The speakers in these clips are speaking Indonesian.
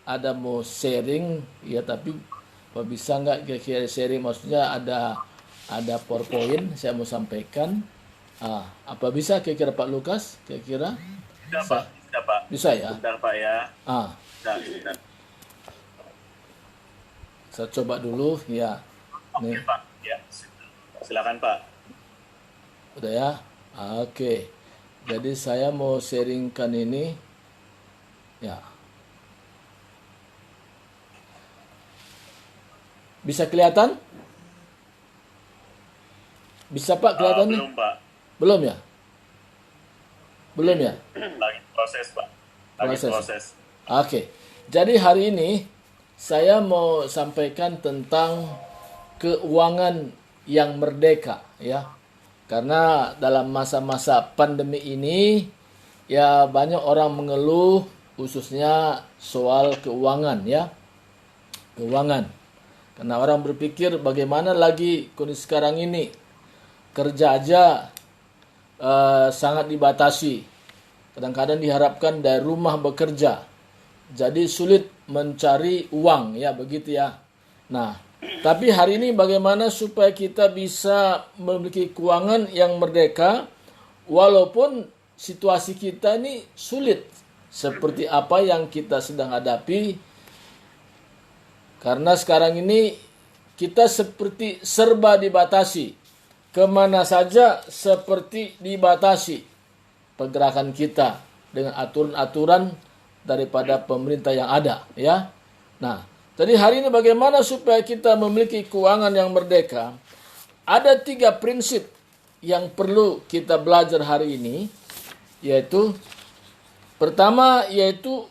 ada mau sharing ya, tapi apa bisa nggak kira-kira sharing, maksudnya ada PowerPoint saya mau sampaikan. Apa bisa kira-kira Pak Lukas kira-kira? Bisa Pak, bisa Pak. Bisa ya. Bentar Pak ya. Ah, Bentar. saya coba dulu ya. Oke Nih, Pak, ya. Silakan Pak. udah ya. Oke. Jadi saya mau sharingkan ini ya. Bisa kelihatan? Bisa Pak kelihatan nih? Belum Pak. Belum ya? Belum ya? Lagi proses Pak. Lagi proses. Oke. Jadi hari ini saya mau sampaikan tentang keuangan yang merdeka ya. Karena dalam masa-masa pandemi ini ya banyak orang mengeluh khususnya soal keuangan ya. Keuangan. Karena orang berpikir bagaimana lagi kondisi sekarang ini, kerja aja sangat dibatasi. Kadang-kadang diharapkan dari rumah bekerja. Jadi sulit mencari uang ya, begitu ya. Nah, tapi hari ini bagaimana supaya kita bisa memiliki keuangan yang merdeka walaupun situasi kita ini sulit seperti apa yang kita sedang hadapi. Karena sekarang ini kita seperti serba dibatasi. Kemana saja seperti dibatasi pergerakan kita dengan aturan-aturan daripada pemerintah yang ada ya. Nah, jadi hari ini bagaimana supaya kita memiliki keuangan yang merdeka? Ada 3 prinsip yang perlu kita belajar hari ini, yaitu pertama yaitu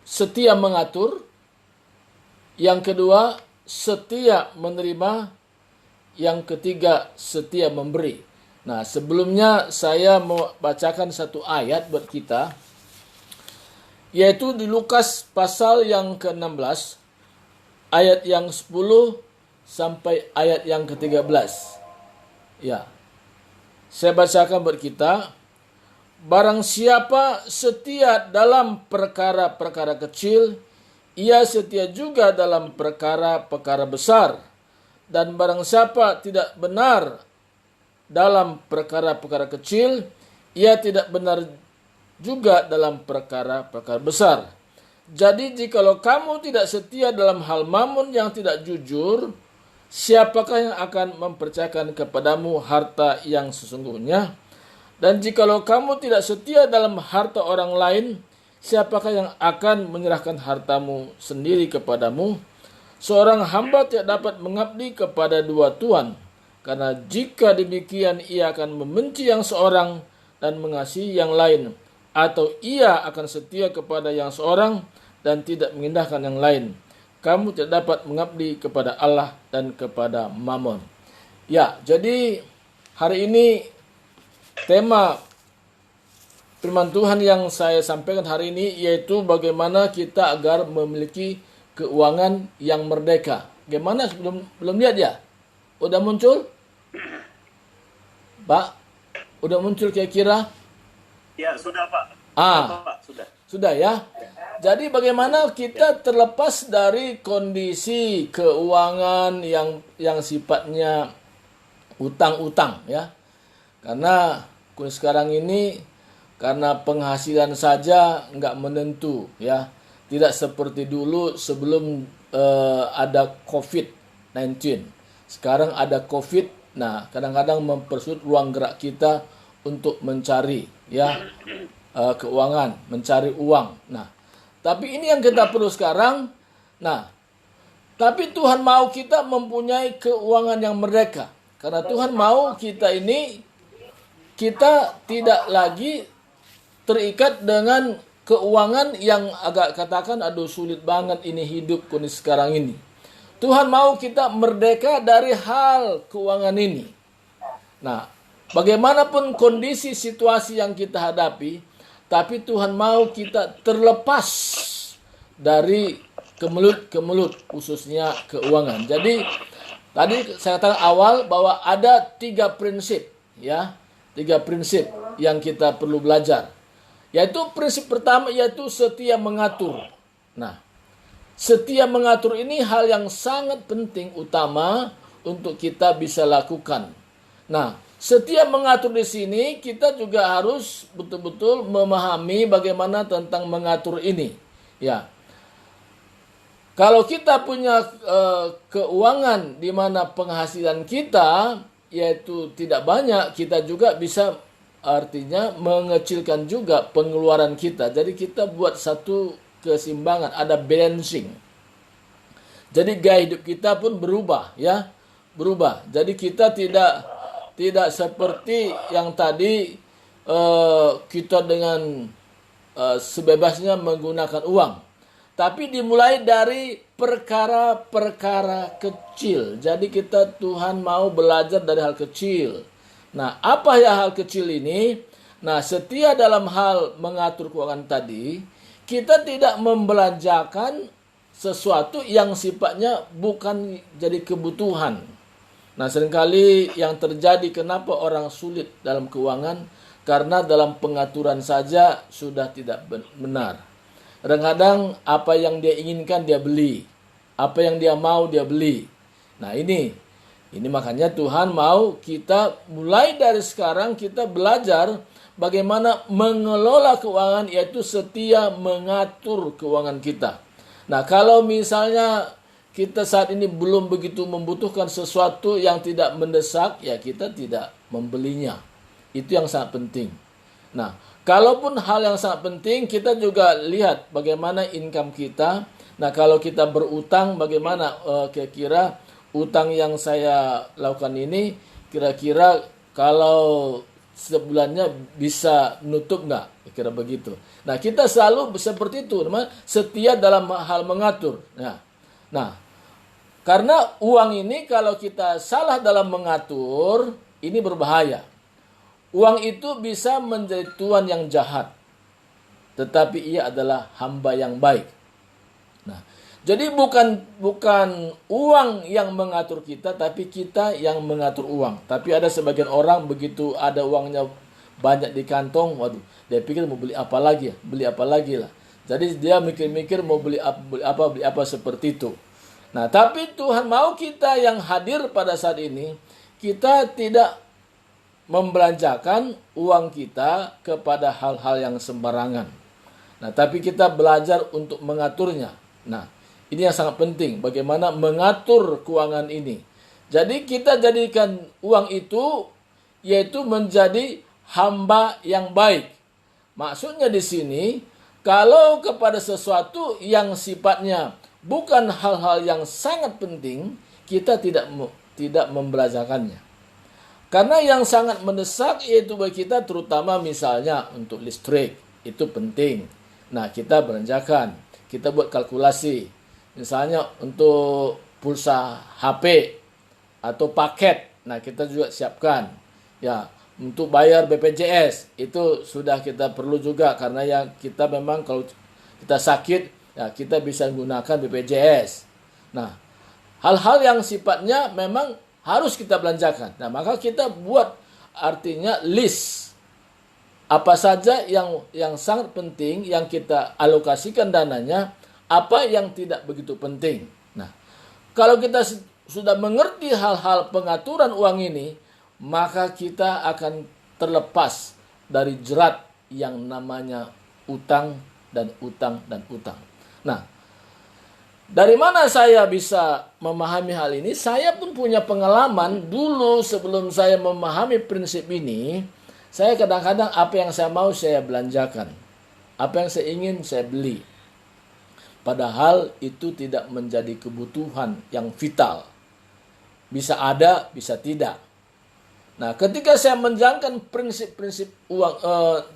setia mengatur, yang kedua setia menerima, yang ketiga setia memberi. Nah, sebelumnya saya mau bacakan satu ayat buat kita, yaitu di Lukas pasal yang ke-16 ayat yang 10 sampai ayat yang ke-13. Ya. Saya bacakan buat kita. Barang siapa setia dalam perkara-perkara kecil, ia setia juga dalam perkara-perkara besar. Dan barang siapa tidak benar dalam perkara-perkara kecil, ia tidak benar juga dalam perkara-perkara besar. Jadi jikalau kamu tidak setia dalam hal mammon yang tidak jujur, siapakah yang akan mempercayakan kepadamu harta yang sesungguhnya? Dan jikalau kamu tidak setia dalam harta orang lain, siapakah yang akan menyerahkan hartamu sendiri kepadamu? Seorang hamba tidak dapat mengabdi kepada 2 tuan, karena jika demikian ia akan membenci yang seorang dan mengasihi yang lain, atau ia akan setia kepada yang seorang dan tidak mengindahkan yang lain. Kamu tidak dapat mengabdi kepada Allah dan kepada Mammon. Ya, jadi hari ini tema firman Tuhan yang saya sampaikan hari ini yaitu bagaimana kita agar memiliki keuangan yang merdeka. Gimana belum lihat ya? Udah muncul? Pak, udah muncul kira-kira? Ya, sudah Pak. Pak, sudah. Sudah ya. Jadi bagaimana kita terlepas dari kondisi keuangan yang sifatnya utang-utang ya. Karena sekarang ini karena penghasilan saja nggak menentu ya. Tidak seperti dulu sebelum ada COVID-19. Sekarang ada COVID. Nah, kadang-kadang mempersulit ruang gerak kita untuk mencari ya keuangan, mencari uang. Nah, tapi ini yang kita perlu sekarang. Nah, tapi Tuhan mau kita mempunyai keuangan yang merdeka. Karena Tuhan mau kita ini, kita tidak lagi terikat dengan keuangan yang agak katakan aduh sulit banget ini hidup kondisi sekarang ini. Tuhan mau kita merdeka dari hal keuangan ini. Nah, bagaimanapun kondisi situasi yang kita hadapi, tapi Tuhan mau kita terlepas dari kemelut khususnya keuangan. Jadi tadi saya katakan awal bahwa ada 3 prinsip ya, 3 prinsip yang kita perlu belajar. Yaitu prinsip pertama yaitu setia mengatur. Nah, setia mengatur ini hal yang sangat penting utama untuk kita bisa lakukan. Nah, setia mengatur di sini kita juga harus betul-betul memahami bagaimana tentang mengatur ini. Ya. Kalau kita punya keuangan di mana penghasilan kita yaitu tidak banyak, kita juga bisa artinya mengecilkan juga pengeluaran kita. Jadi kita buat satu keseimbangan, ada balancing. Jadi gaya hidup kita pun berubah, ya, berubah. Jadi kita tidak seperti yang tadi kita dengan sebebasnya menggunakan uang. Tapi dimulai dari perkara-perkara kecil. Jadi Tuhan mau belajar dari hal kecil. Nah, apa ya hal kecil ini? Nah, setia dalam hal mengatur keuangan tadi, kita tidak membelanjakan sesuatu yang sifatnya bukan jadi kebutuhan. Nah, seringkali yang terjadi kenapa orang sulit dalam keuangan, karena dalam pengaturan saja sudah tidak benar. Kadang-kadang apa yang dia inginkan dia beli. Apa yang dia mau dia beli. Nah ini makanya Tuhan mau kita mulai dari sekarang kita belajar bagaimana mengelola keuangan, yaitu setia mengatur keuangan kita. Nah kalau misalnya kita saat ini belum begitu membutuhkan sesuatu yang tidak mendesak, ya kita tidak membelinya. Itu yang sangat penting. Nah, kalaupun hal yang sangat penting, kita juga lihat bagaimana income kita. Nah, kalau kita berutang, bagaimana kira-kira utang yang saya lakukan ini, kira-kira kalau sebulannya bisa nutup nggak? Kira begitu. Nah, kita selalu seperti itu, setia dalam hal mengatur. Nah, karena uang ini kalau kita salah dalam mengatur, ini berbahaya. Uang itu bisa menjadi tuan yang jahat, tetapi ia adalah hamba yang baik. Nah, jadi bukan uang yang mengatur kita, tapi kita yang mengatur uang. Tapi ada sebagian orang begitu ada uangnya banyak di kantong, waduh, dia pikir mau beli apa lagi lah. Jadi dia mikir-mikir mau beli apa seperti itu. Nah, tapi Tuhan mau kita yang hadir pada saat ini, kita tidak membelanjakan uang kita kepada hal-hal yang sembarangan. Nah, tapi kita belajar untuk mengaturnya. Nah, ini yang sangat penting, bagaimana mengatur keuangan ini. Jadi kita jadikan uang itu yaitu menjadi hamba yang baik. Maksudnya di sini, kalau kepada sesuatu yang sifatnya bukan hal-hal yang sangat penting, kita tidak membelanjakannya. Karena yang sangat mendesak yaitu bagi kita, terutama misalnya untuk listrik, itu penting. Nah, kita belanjakan, kita buat kalkulasi. Misalnya untuk pulsa HP atau paket, nah kita juga siapkan. Ya, untuk bayar BPJS, itu sudah kita perlu juga, karena yang kita memang kalau kita sakit, ya kita bisa menggunakan BPJS. Nah, hal-hal yang sifatnya memang harus kita belanjakan. Nah, maka kita buat artinya list apa saja yang sangat penting yang kita alokasikan dananya, apa yang tidak begitu penting. Nah, kalau kita sudah mengerti hal-hal pengaturan uang ini, maka kita akan terlepas dari jerat yang namanya utang dan utang dan utang. Nah, dari mana saya bisa memahami hal ini? Saya pun punya pengalaman dulu sebelum saya memahami prinsip ini. Saya kadang-kadang apa yang saya mau saya belanjakan. Apa yang saya ingin saya beli. Padahal itu tidak menjadi kebutuhan yang vital. Bisa ada, bisa tidak. Nah, ketika saya menjalankan prinsip-prinsip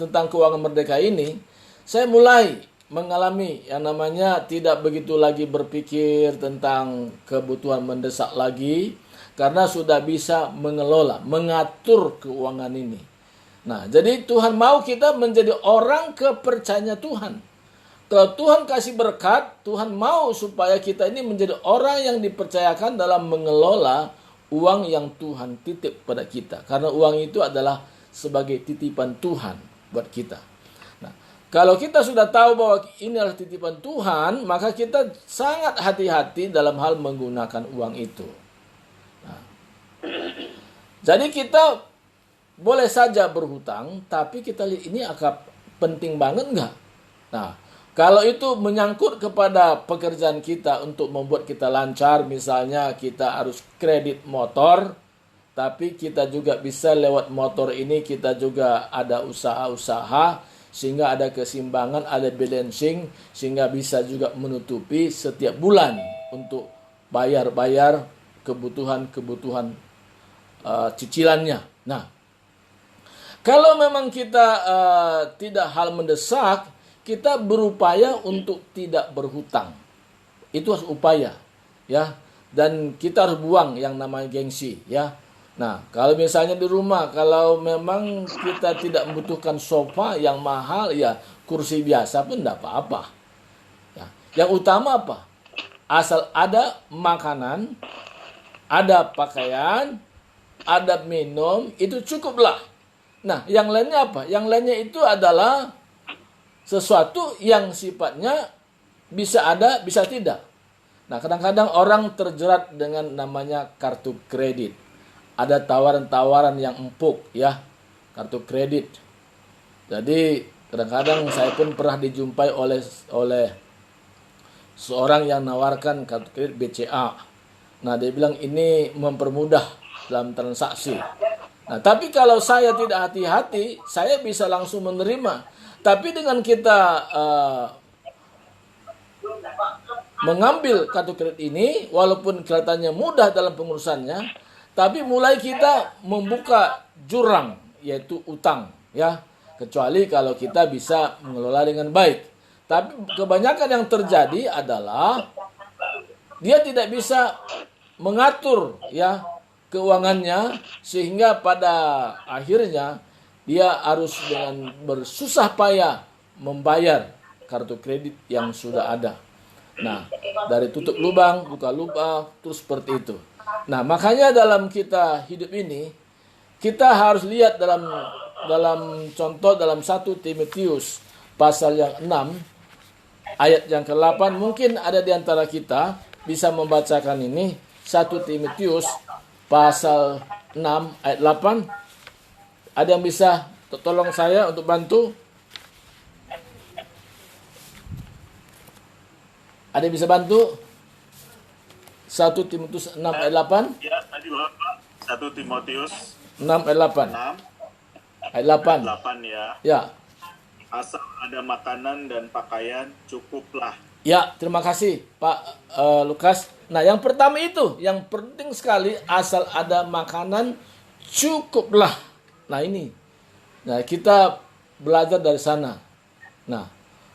tentang keuangan merdeka ini, saya mulai mengalami yang namanya tidak begitu lagi berpikir tentang kebutuhan mendesak lagi, karena sudah bisa mengelola, mengatur keuangan ini. Nah, jadi Tuhan mau kita menjadi orang kepercayaan Tuhan. Kalau Tuhan kasih berkat, Tuhan mau supaya kita ini menjadi orang yang dipercayakan dalam mengelola uang yang Tuhan titip pada kita. Karena uang itu adalah sebagai titipan Tuhan buat kita. Kalau kita sudah tahu bahwa ini adalah titipan Tuhan, maka kita sangat hati-hati dalam hal menggunakan uang itu. Nah, jadi kita boleh saja berhutang, tapi kita lihat ini akan penting banget enggak? Nah, kalau itu menyangkut kepada pekerjaan kita untuk membuat kita lancar, misalnya kita harus kredit motor, tapi kita juga bisa lewat motor ini kita juga ada usaha-usaha, sehingga ada keseimbangan, ada balancing, sehingga bisa juga menutupi setiap bulan untuk bayar-bayar kebutuhan-kebutuhan cicilannya. Nah, kalau memang kita tidak hal mendesak, kita berupaya untuk tidak berhutang. Itu harus upaya, ya. Dan kita harus buang yang namanya gengsi, ya. Nah, kalau misalnya di rumah, kalau memang kita tidak membutuhkan sofa yang mahal, ya kursi biasa pun tidak apa-apa. Ya. Yang utama apa? Asal ada makanan, ada pakaian, ada minum, itu cukuplah. Nah, yang lainnya apa? Yang lainnya itu adalah sesuatu yang sifatnya bisa ada, bisa tidak. Nah, kadang-kadang orang terjerat dengan namanya kartu kredit. Ada tawaran-tawaran yang empuk, ya, kartu kredit. Jadi kadang-kadang saya pun pernah dijumpai oleh seorang yang nawarkan kartu kredit BCA. Nah, dia bilang ini mempermudah dalam transaksi. Nah, tapi kalau saya tidak hati-hati, saya bisa langsung menerima. Tapi dengan kita mengambil kartu kredit ini, walaupun kelihatannya mudah dalam pengurusannya, tapi mulai kita membuka jurang, yaitu utang, ya. Kecuali kalau kita bisa mengelola dengan baik. Tapi kebanyakan yang terjadi adalah dia tidak bisa mengatur, ya, keuangannya, sehingga pada akhirnya dia harus dengan bersusah payah membayar kartu kredit yang sudah ada. Nah, dari tutup lubang, buka lubang, terus seperti itu. Nah, makanya dalam kita hidup ini, kita harus lihat dalam contoh dalam 1 Timotius pasal yang 6, ayat yang ke-8, mungkin ada di antara kita bisa membacakan ini, 1 Timotius pasal 6 ayat 8. Ada yang bisa tolong saya untuk bantu? Ada yang bisa bantu? 1 Timotius 6 ayat 8. Ya, tadi Bapak. 1 Timotius 6 ayat 8. 6 Ayat 8. 8 ya. Ya. Asal ada makanan dan pakaian cukuplah. Ya, terima kasih Pak Lukas. Nah, yang pertama itu, yang penting sekali, asal ada makanan cukuplah. Nah, ini. Nah, kita belajar dari sana. Nah,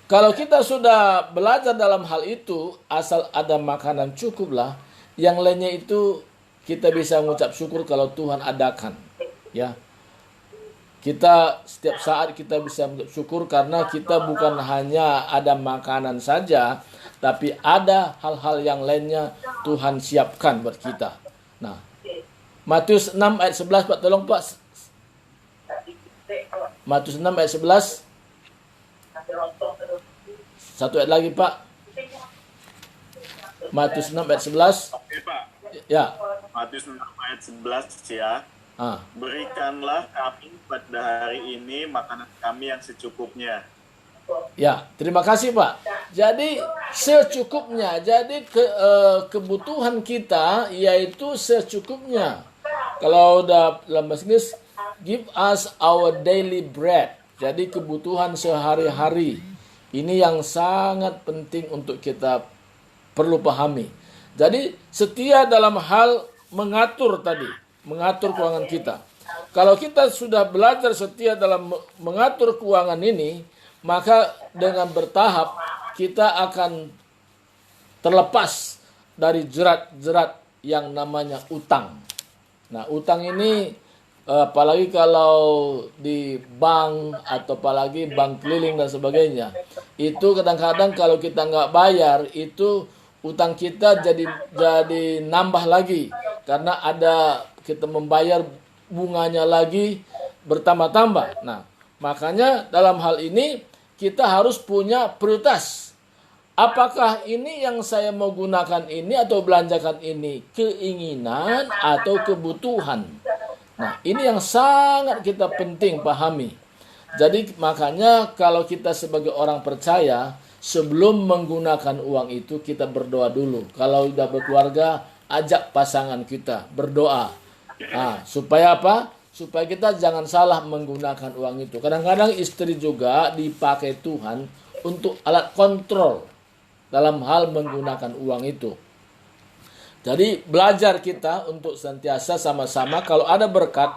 kalau kita sudah belajar dalam hal itu, asal ada makanan cukuplah, yang lainnya itu kita bisa mengucap syukur kalau Tuhan adakan. Ya. Kita setiap saat kita bisa mengucap syukur karena kita bukan hanya ada makanan saja, tapi ada hal-hal yang lainnya Tuhan siapkan buat kita. Nah, Matius 6 ayat 11, Pak, tolong Pak. Matius 6 ayat 11. Satu ayat lagi, Pak. Matius 6 ayat 11. Oke, Pak. Ya. Matius 6 ayat 11 ya. Berikanlah kami pada hari ini makanan kami yang secukupnya. Ya, terima kasih Pak. Jadi secukupnya. Jadi kebutuhan kita yaitu secukupnya. Kalau dalam bahasa Inggris, give us our daily bread. Jadi kebutuhan sehari-hari. Ini yang sangat penting untuk kita perlu pahami. Jadi setia dalam hal mengatur keuangan kita. Kalau kita sudah belajar setia dalam mengatur keuangan ini, maka dengan bertahap kita akan terlepas dari jerat-jerat yang namanya utang. Nah, utang ini apalagi kalau di bank atau apalagi bank keliling dan sebagainya, itu kadang-kadang kalau kita nggak bayar, itu utang kita jadi nambah lagi karena ada kita membayar bunganya lagi bertambah-tambah. Nah, makanya dalam hal ini kita harus punya prioritas. Apakah ini yang saya mau gunakan ini atau belanjakan ini keinginan atau kebutuhan? Nah, ini yang sangat kita penting pahami. Jadi makanya kalau kita sebagai orang percaya, sebelum menggunakan uang itu kita berdoa dulu. Kalau sudah berkeluarga, ajak pasangan kita berdoa. Nah, supaya apa? Supaya kita jangan salah menggunakan uang itu. Kadang-kadang istri juga dipakai Tuhan untuk alat kontrol dalam hal menggunakan uang itu. Jadi belajar kita untuk senantiasa sama-sama kalau ada berkat,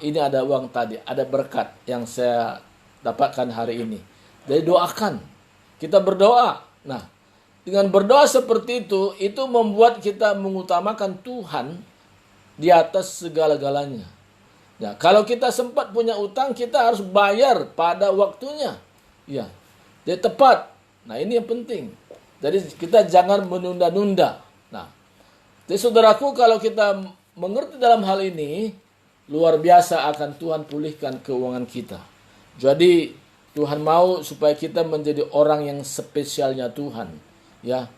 ini ada uang tadi, ada berkat yang saya dapatkan hari ini. Jadi doakan, kita berdoa. Nah, dengan berdoa seperti itu membuat kita mengutamakan Tuhan di atas segala-galanya. Ya, kalau kita sempat punya utang, kita harus bayar pada waktunya. Ya, dia tepat. Nah, ini yang penting. Jadi kita jangan menunda-nunda. Nah, jadi saudaraku, kalau kita mengerti dalam hal ini, luar biasa akan Tuhan pulihkan keuangan kita. Jadi Tuhan mau supaya kita menjadi orang yang spesialnya Tuhan. Ya,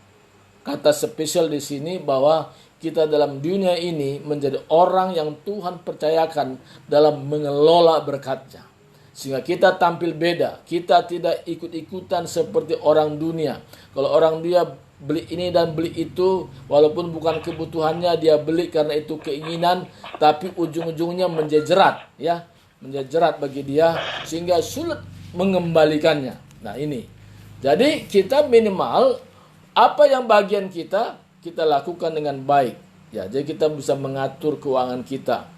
kata spesial di sini bahwa kita dalam dunia ini menjadi orang yang Tuhan percayakan dalam mengelola berkat-Nya. Sehingga kita tampil beda. Kita tidak ikut-ikutan seperti orang dunia. Kalau orang dia beli ini dan beli itu, walaupun bukan kebutuhannya, dia beli karena itu keinginan, tapi ujung-ujungnya menjejerat, ya, menjejerat bagi dia sehingga sulit mengembalikannya. Nah, ini. Jadi kita minimal apa yang bagian kita lakukan dengan baik. Ya, jadi kita bisa mengatur keuangan kita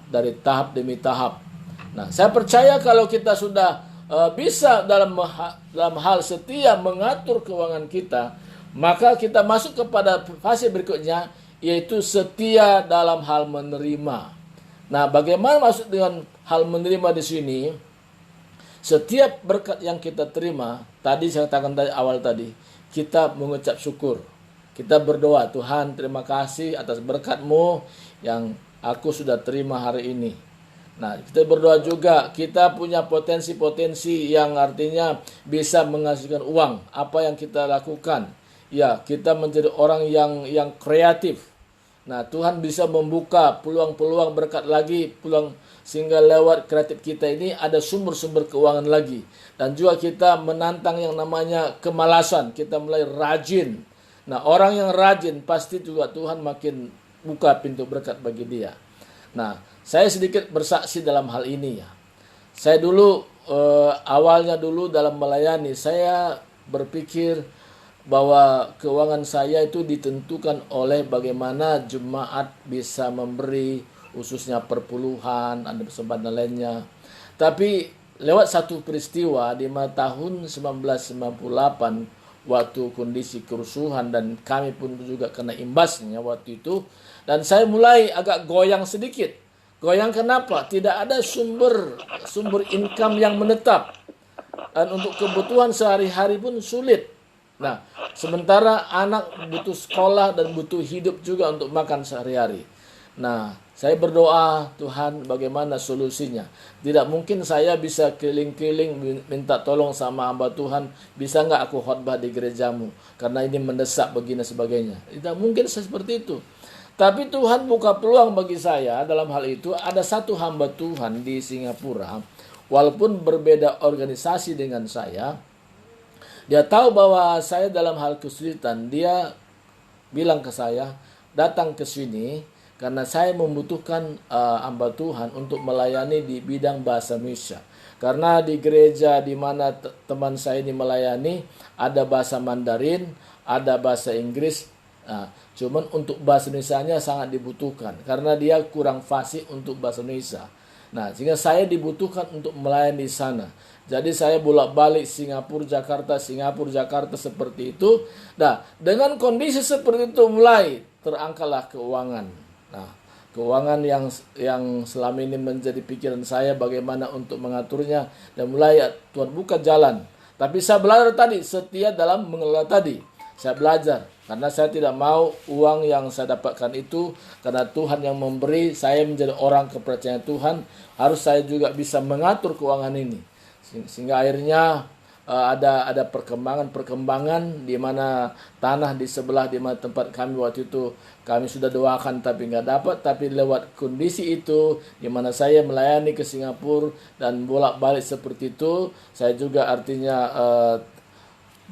dari tahap demi tahap. Nah, saya percaya kalau kita sudah bisa dalam hal setia mengatur keuangan kita, maka kita masuk kepada fase berikutnya, yaitu setia dalam hal menerima. Nah, bagaimana maksud dengan hal menerima di sini? Setiap berkat yang kita terima, tadi saya katakan dari awal tadi, kita mengucap syukur. Kita berdoa, Tuhan terima kasih atas berkat-Mu yang aku sudah terima hari ini. Nah, kita berdoa juga, kita punya potensi-potensi yang artinya bisa menghasilkan uang. Apa yang kita lakukan? Ya, kita menjadi orang yang kreatif. Nah, Tuhan bisa membuka peluang-peluang berkat lagi, sehingga lewat kreatif kita ini ada sumber-sumber keuangan lagi. Dan juga kita menantang yang namanya kemalasan, kita mulai rajin. Nah, orang yang rajin pasti juga Tuhan makin buka pintu berkat bagi dia. Nah, saya sedikit bersaksi dalam hal ini ya. Saya dulu awalnya dalam melayani, saya berpikir bahwa keuangan saya itu ditentukan oleh bagaimana jemaat bisa memberi, khususnya perpuluhan, ada kesempatan lainnya. Tapi lewat satu peristiwa di tahun 1998, waktu kondisi kerusuhan dan kami pun juga kena imbasnya waktu itu, dan saya mulai agak goyang sedikit. Goyang kenapa? Tidak ada sumber income yang menetap. Dan untuk kebutuhan sehari-hari pun sulit. Nah, sementara anak butuh sekolah dan butuh hidup juga untuk makan sehari-hari. Nah, saya berdoa, Tuhan bagaimana solusinya? Tidak mungkin saya bisa keliling-keliling minta tolong sama hamba Tuhan, bisa nggak aku khotbah di gerejamu? Karena ini mendesak begini sebagainya. Tidak mungkin seperti itu. Tapi Tuhan buka peluang bagi saya dalam hal itu. Ada satu hamba Tuhan di Singapura, walaupun berbeda organisasi dengan saya, dia tahu bahwa saya dalam hal kesulitan. Dia bilang ke saya, datang ke sini karena saya membutuhkan hamba Tuhan untuk melayani di bidang bahasa Indonesia. Karena di gereja di mana teman saya ini melayani, ada bahasa Mandarin, ada bahasa Inggris. Nah, cuman untuk bahasa Indonesianya sangat dibutuhkan karena dia kurang fasih untuk bahasa Indonesia. Nah, sehingga saya dibutuhkan untuk melayani di sana. Jadi saya bolak-balik Singapura Jakarta seperti itu. Nah, dengan kondisi seperti itu mulai terangkatlah keuangan. Nah, keuangan yang selama ini menjadi pikiran saya bagaimana untuk mengaturnya, dan mulai Tuhan buka jalan. Tapi saya belajar tadi setia dalam mengelola tadi. Saya belajar karena saya tidak mau uang yang saya dapatkan itu, karena Tuhan yang memberi, saya menjadi orang kepercayaan Tuhan, harus saya juga bisa mengatur keuangan ini. Sehingga akhirnya ada perkembangan di mana tanah di sebelah di mana tempat kami waktu itu kami sudah doakan tapi nggak dapat, tapi lewat kondisi itu di mana saya melayani ke Singapura dan bolak-balik seperti itu, saya juga artinya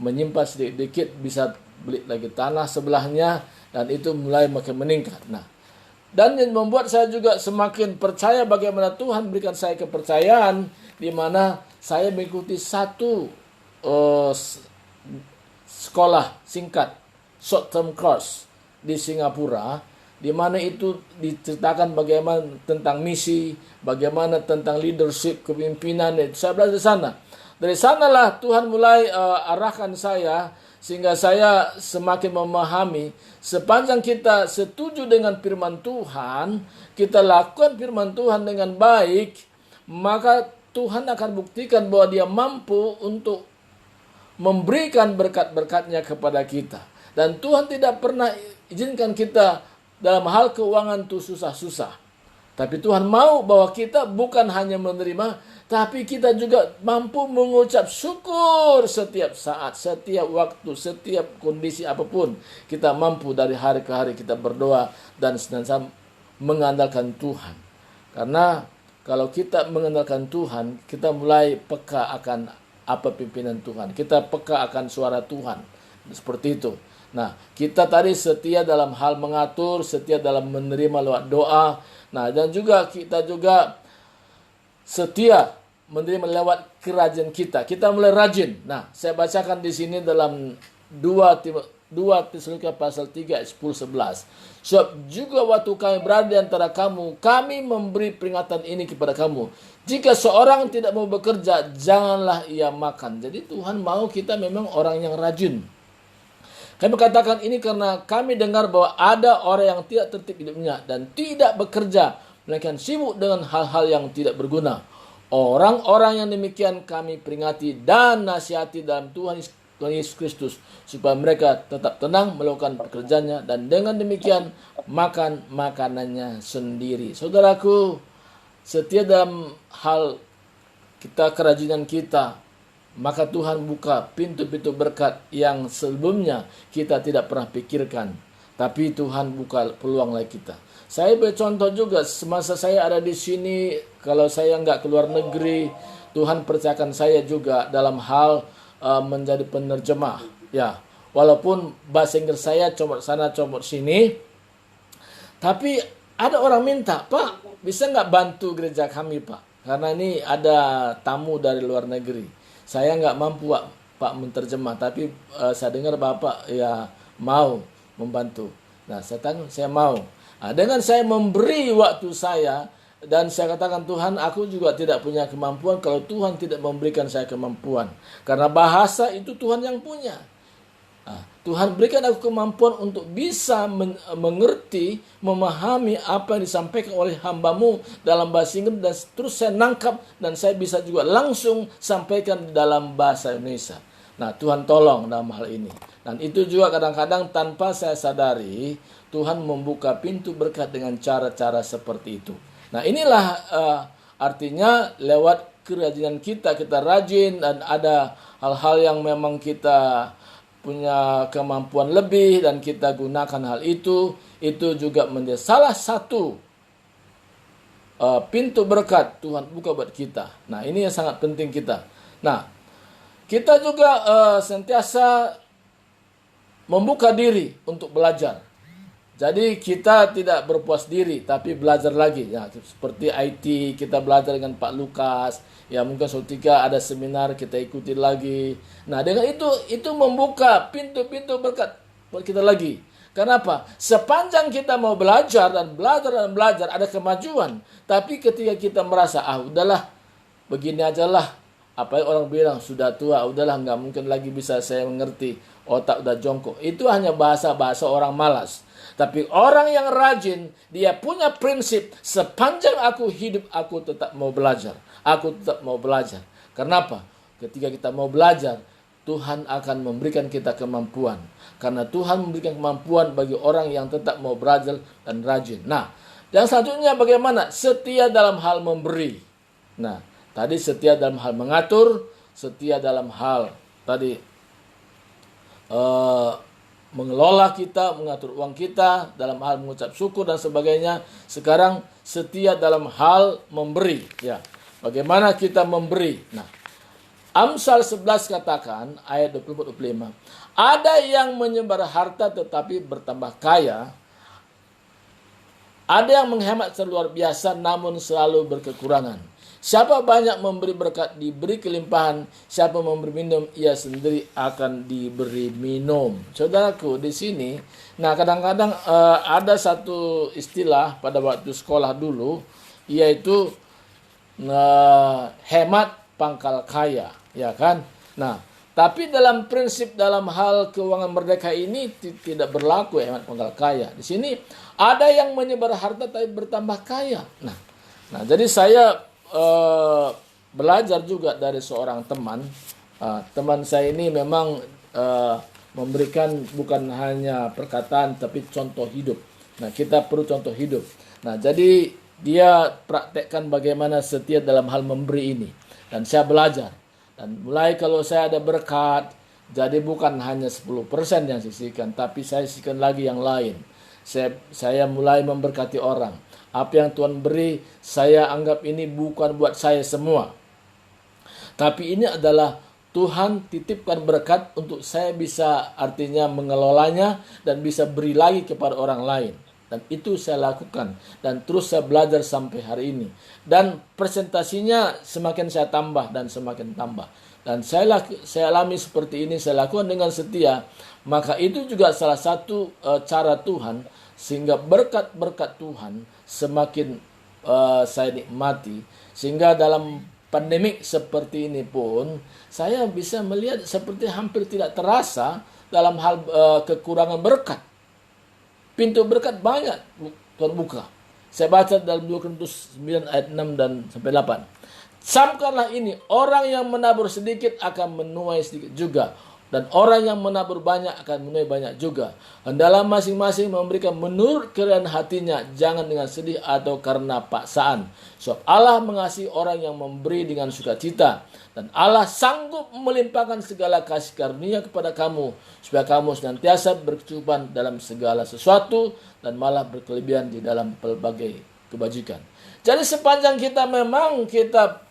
menyimpan sedikit-sedikit bisa beli lagi tanah sebelahnya dan itu mulai makin meningkat. Nah, dan yang membuat saya juga semakin percaya bagaimana Tuhan berikan saya kepercayaan di mana saya mengikuti satu sekolah singkat short term course di Singapura, di mana itu diceritakan bagaimana tentang misi, bagaimana tentang leadership, kepemimpinan. Saya belajar di sana. Dari sanalah Tuhan mulai arahkan saya sehingga saya semakin memahami sepanjang kita setuju dengan firman Tuhan, kita lakukan firman Tuhan dengan baik, maka Tuhan akan buktikan bahwa Dia mampu untuk memberikan berkat-berkatnya kepada kita. Dan Tuhan tidak pernah izinkan kita dalam hal keuangan itu susah-susah. Tapi Tuhan mau bahwa kita bukan hanya menerima, tapi kita juga mampu mengucap syukur setiap saat, setiap waktu, setiap kondisi apapun. Kita mampu dari hari ke hari kita berdoa dan senantiasa mengandalkan Tuhan. Karena kalau kita mengandalkan Tuhan, kita mulai peka akan apa pimpinan Tuhan. Kita peka akan suara Tuhan. Seperti itu. Nah, kita tadi setia dalam hal mengatur, setia dalam menerima lewat doa. Nah, dan juga kita juga setia menerima lewat kerajaan kita. Kita mulai rajin. Nah, saya bacakan di sini dalam 2 Tesalonika pasal 3 ayat 10-11. Sebab juga waktu kami berada di antara kamu, kami memberi peringatan ini kepada kamu. Jika seorang tidak mau bekerja, janganlah ia makan. Jadi Tuhan mau kita memang orang yang rajin. Kami katakan ini karena kami dengar bahwa ada orang yang tidak tertib hidupnya dan tidak bekerja, melainkan sibuk dengan hal-hal yang tidak berguna. Orang-orang yang demikian kami peringati dan nasihati dalam Tuhan Yesus Kristus, supaya mereka tetap tenang melakukan pekerjaannya dan dengan demikian makan makanannya sendiri. Saudaraku, setia dalam hal kita kerajinan kita, maka Tuhan buka pintu-pintu berkat yang sebelumnya kita tidak pernah pikirkan. Tapi Tuhan buka peluang lagi kita. Saya bercontoh juga semasa saya ada di sini, kalau saya nggak keluar negeri, Tuhan percayakan saya juga dalam hal menjadi penerjemah. Ya, walaupun bahasa Inggris saya comot sana comot sini, tapi ada orang minta, Pak, bisa nggak bantu gereja kami, Pak? Karena ini ada tamu dari luar negeri. Saya nggak mampu, Pak, menterjemah. Tapi saya dengar Bapak ya mau membantu. Nah, saya tanya, saya mau. Nah, dengan saya memberi waktu saya, dan saya katakan, Tuhan, aku juga tidak punya kemampuan kalau Tuhan tidak memberikan saya kemampuan. Karena bahasa itu Tuhan yang punya. Tuhan berikan aku kemampuan untuk bisa mengerti, memahami apa yang disampaikan oleh hamba-Mu dalam bahasa Inggris, dan terus saya nangkap dan saya bisa juga langsung sampaikan dalam bahasa Indonesia. Nah, Tuhan tolong dalam hal ini. Dan itu juga kadang-kadang tanpa saya sadari, Tuhan membuka pintu berkat dengan cara-cara seperti itu. Nah, inilah artinya lewat kerajinan kita rajin, dan ada hal-hal yang memang kita punya kemampuan lebih dan kita gunakan hal itu juga menjadi salah satu pintu berkat Tuhan buka buat kita. Nah, ini yang sangat penting kita. Nah, kita juga sentiasa membuka diri untuk belajar. Jadi kita tidak berpuas diri, tapi belajar lagi. Ya, seperti IT, kita belajar dengan Pak Lukas. Ya, mungkin suatu ketika ada seminar, kita ikuti lagi. Nah, dengan itu membuka pintu-pintu berkat buat kita lagi. Kenapa? Sepanjang kita mau belajar dan belajar, ada kemajuan. Tapi ketika kita merasa, udahlah, begini aja lah. Apa yang orang bilang, sudah tua, udahlah, nggak mungkin lagi bisa saya mengerti. Otak udah jongkok. Itu hanya bahasa-bahasa orang malas. Tapi orang yang rajin, dia punya prinsip, sepanjang aku hidup, aku tetap mau belajar. Aku tetap mau belajar. Kenapa? Ketika kita mau belajar, Tuhan akan memberikan kita kemampuan. Karena Tuhan memberikan kemampuan bagi orang yang tetap mau belajar dan rajin. Nah, yang selanjutnya bagaimana? Setia dalam hal memberi. Nah, Tadi setia dalam hal mengatur, setia dalam hal tadi mengelola kita, mengatur uang kita, dalam hal mengucap syukur dan sebagainya. Sekarang setia dalam hal memberi. Ya, bagaimana kita memberi? Nah, Amsal 11 katakan ayat 24-25. Ada yang menyebar harta tetapi bertambah kaya. Ada yang menghemat seluar biasa namun selalu berkekurangan. Siapa banyak memberi berkat diberi kelimpahan, siapa memberi minum ia sendiri akan diberi minum. Saudaraku, di sini, nah kadang-kadang ada satu istilah pada waktu sekolah dulu, yaitu hemat pangkal kaya, ya kan? Nah, tapi dalam prinsip dalam hal keuangan merdeka ini tidak berlaku hemat pangkal kaya. Di sini ada yang menyebar harta tapi bertambah kaya. Nah, jadi saya belajar juga dari seorang teman. Teman saya ini memang memberikan bukan hanya perkataan tapi contoh hidup. Nah, kita perlu contoh hidup. Nah, jadi dia praktekkan bagaimana setia dalam hal memberi ini. Dan saya belajar. Dan mulai kalau saya ada berkat, jadi bukan hanya 10% yang sisihkan, tapi saya sisihkan lagi yang lain. Saya mulai memberkati orang. Apa yang Tuhan beri, saya anggap ini bukan buat saya semua. Tapi ini adalah Tuhan titipkan berkat untuk saya bisa artinya mengelolanya dan bisa beri lagi kepada orang lain. Dan itu saya lakukan. Dan terus saya belajar sampai hari ini. Dan presentasinya semakin saya tambah dan semakin tambah. Dan saya alami seperti ini, saya lakukan dengan setia. Maka itu juga salah satu cara Tuhan, sehingga berkat-berkat Tuhan semakin saya nikmati. Sehingga dalam pandemik seperti ini pun, saya bisa melihat seperti hampir tidak terasa dalam hal kekurangan berkat. Pintu berkat banyak terbuka. Saya baca dalam 2 Korintus 9 ayat 6 dan sampai 8. Camkanlah ini, orang yang menabur sedikit akan menuai sedikit juga. Dan orang yang menabur banyak akan menuai banyak juga. Hendaklah masing-masing memberikan menurut kerelaan hatinya, jangan dengan sedih atau karena paksaan. Sebab Allah mengasihi orang yang memberi dengan sukacita. Dan Allah sanggup melimpahkan segala kasih karunia kepada kamu, supaya kamu senantiasa berkecukupan dalam segala sesuatu, dan malah berkelebihan di dalam pelbagai kebajikan. Jadi sepanjang kita memang kita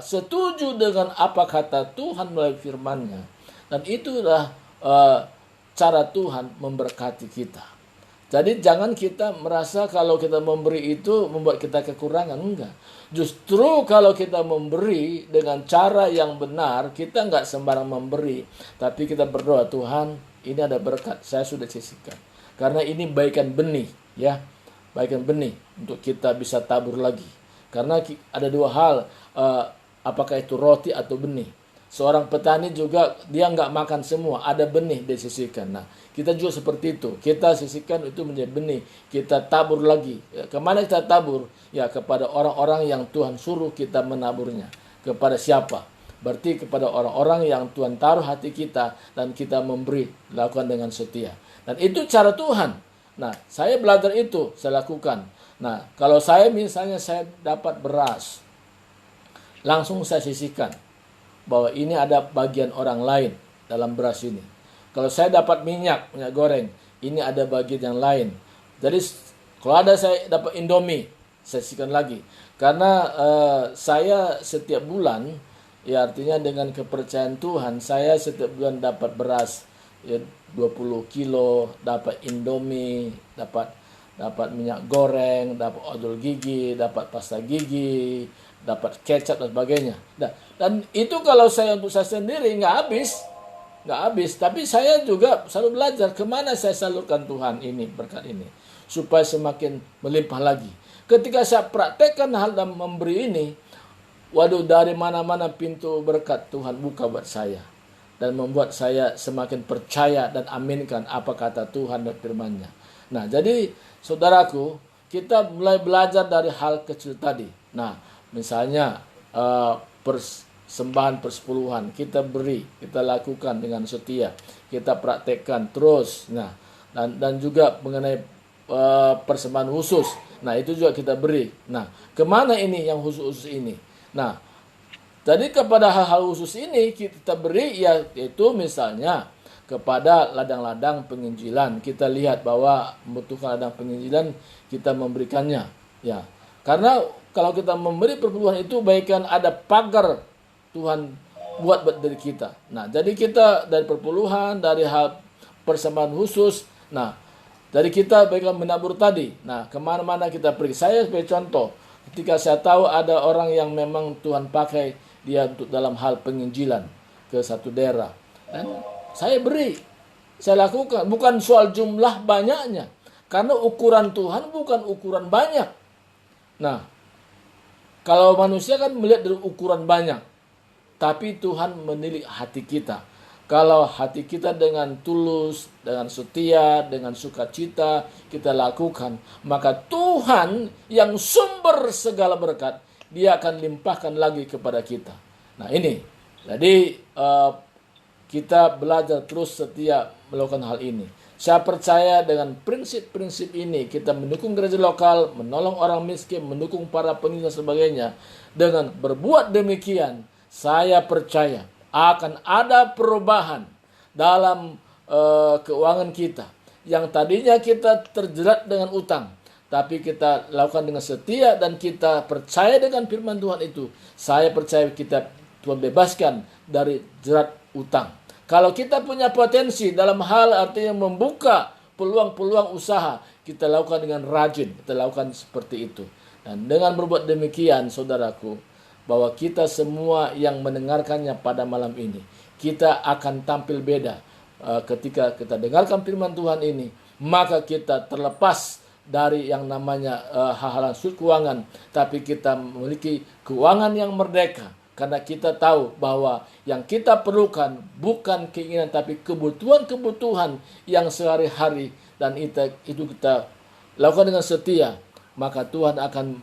setuju dengan apa kata Tuhan melalui firman-Nya, dan itulah cara Tuhan memberkati kita. Jadi jangan kita merasa kalau kita memberi itu membuat kita kekurangan. Enggak. Justru kalau kita memberi dengan cara yang benar, kita enggak sembarang memberi. Tapi kita berdoa, Tuhan ini ada berkat, saya sudah sisihkan. Karena ini baikan benih, ya. Baikan benih untuk kita bisa tabur lagi. Karena ada dua hal, apakah itu roti atau benih. Seorang petani juga dia nggak makan semua, ada benih disisihkan. Nah, kita juga seperti itu. Kita sisihkan itu menjadi benih, kita tabur lagi. Kemana kita tabur? Ya kepada orang-orang yang Tuhan suruh kita menaburnya. Kepada siapa? Berarti kepada orang-orang yang Tuhan taruh hati kita dan kita memberi, lakukan dengan setia. Dan itu cara Tuhan. Nah, saya belajar itu, saya lakukan. Nah, kalau saya misalnya saya dapat beras, langsung saya sisihkan. Bahwa ini ada bagian orang lain dalam beras ini. Kalau saya dapat minyak goreng, ini ada bagian yang lain. Jadi kalau ada saya dapat Indomie, saya sisihkan lagi. Karena saya setiap bulan, ya artinya dengan kepercayaan Tuhan, saya setiap bulan dapat beras ya 20 kilo, dapat Indomie, dapat minyak goreng, dapat odol gigi, dapat pasta gigi, dapat kecap dan sebagainya. Dan itu kalau saya untuk saya sendiri nggak habis. Tapi saya juga selalu belajar kemana saya salurkan Tuhan ini, berkat ini, supaya semakin melimpah lagi. Ketika saya praktekkan hal dan memberi ini, waduh, dari mana-mana pintu berkat Tuhan buka buat saya. Dan membuat saya semakin percaya dan aminkan apa kata Tuhan dan firman-Nya. Nah, jadi saudaraku, kita mulai belajar dari hal kecil tadi. Nah, misalnya persembahan persepuluhan kita beri, kita lakukan dengan setia, kita praktekkan terus. Nah, dan juga mengenai persembahan khusus. Nah, itu juga kita beri. Nah, kemana ini yang khusus ini? Nah, Jadi kepada hal-hal khusus ini kita beri, yaitu misalnya kepada ladang-ladang penginjilan. Kita lihat bahwa membutuhkan ladang penginjilan, kita memberikannya. Ya, karena kalau kita memberi perpuluhan itu baikkan ada pagar Tuhan buat dari kita. Nah, jadi kita dari perpuluhan, dari hal persembahan khusus. Nah, dari kita baikkan menabur tadi. Nah, kemana-mana kita pergi. Saya sebagai contoh, ketika saya tahu ada orang yang memang Tuhan pakai dia untuk dalam hal penginjilan ke satu daerah, dan saya beri, saya lakukan. Bukan soal jumlah banyaknya, karena ukuran Tuhan bukan ukuran banyak. Nah, kalau manusia kan melihat dari ukuran banyak, tapi Tuhan menilik hati kita. Kalau hati kita dengan tulus, dengan setia, dengan sukacita kita lakukan, maka Tuhan yang sumber segala berkat, Dia akan limpahkan lagi kepada kita. Nah ini, jadi kita belajar terus setia melakukan hal ini. Saya percaya dengan prinsip-prinsip ini kita mendukung gereja lokal, menolong orang miskin, mendukung para penginjil dan sebagainya. Dengan berbuat demikian, saya percaya akan ada perubahan dalam keuangan kita. Yang tadinya kita terjerat dengan utang, tapi kita lakukan dengan setia dan kita percaya dengan firman Tuhan itu. Saya percaya Tuhan bebaskan dari jerat utang. Kalau kita punya potensi dalam hal artinya membuka peluang-peluang usaha, kita lakukan dengan rajin, kita lakukan seperti itu. Dan dengan berbuat demikian, saudaraku, bahwa kita semua yang mendengarkannya pada malam ini, kita akan tampil beda ketika kita dengarkan firman Tuhan ini. Maka kita terlepas dari yang namanya hal-hal sulit keuangan, tapi kita memiliki keuangan yang merdeka. Karena kita tahu bahwa yang kita perlukan bukan keinginan, tapi kebutuhan-kebutuhan yang sehari-hari, dan itu kita lakukan dengan setia. Maka Tuhan akan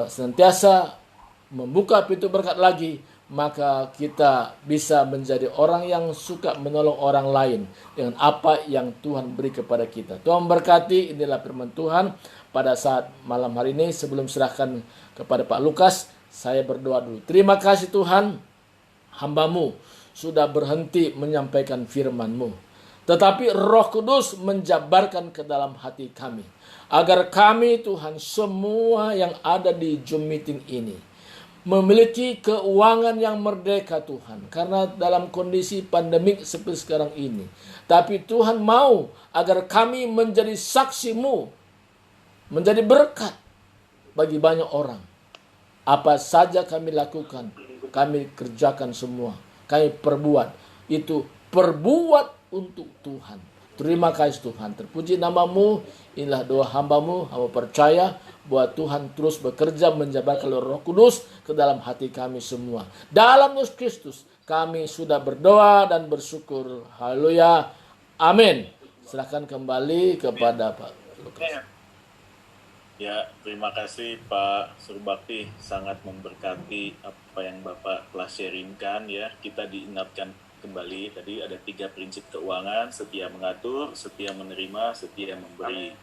senantiasa membuka pintu berkat lagi, maka kita bisa menjadi orang yang suka menolong orang lain dengan apa yang Tuhan beri kepada kita. Tuhan berkati. Inilah firman Tuhan pada saat malam hari ini. Sebelum serahkan kepada Pak Lukas, saya berdoa dulu. Terima kasih Tuhan, hamba-Mu sudah berhenti menyampaikan firman-Mu, tetapi Roh Kudus menjabarkan ke dalam hati kami, agar kami Tuhan semua yang ada di Zoom meeting ini memiliki keuangan yang merdeka Tuhan. Karena dalam kondisi pandemik seperti sekarang ini. Tapi Tuhan mau agar kami menjadi saksi-Mu, menjadi berkat bagi banyak orang. Apa saja kami lakukan, kami kerjakan semua. Kami perbuat. Itu perbuat untuk Tuhan. Terima kasih Tuhan. Terpuji nama-Mu. Inilah doa hamba-Mu. Hamba percaya bahwa Tuhan terus bekerja menjabarkan Roh Kudus ke dalam hati kami semua. Dalam Yesus Kristus kami sudah berdoa dan bersyukur. Haleluya. Amin. Serahkan kembali kepada Pak Lukas. Ya, terima kasih Pak Surbakti. Sangat memberkati apa yang Bapak telah sharingkan ya. Kita diingatkan kembali tadi ada 3 prinsip keuangan: setia mengatur, setia menerima, setia memberi.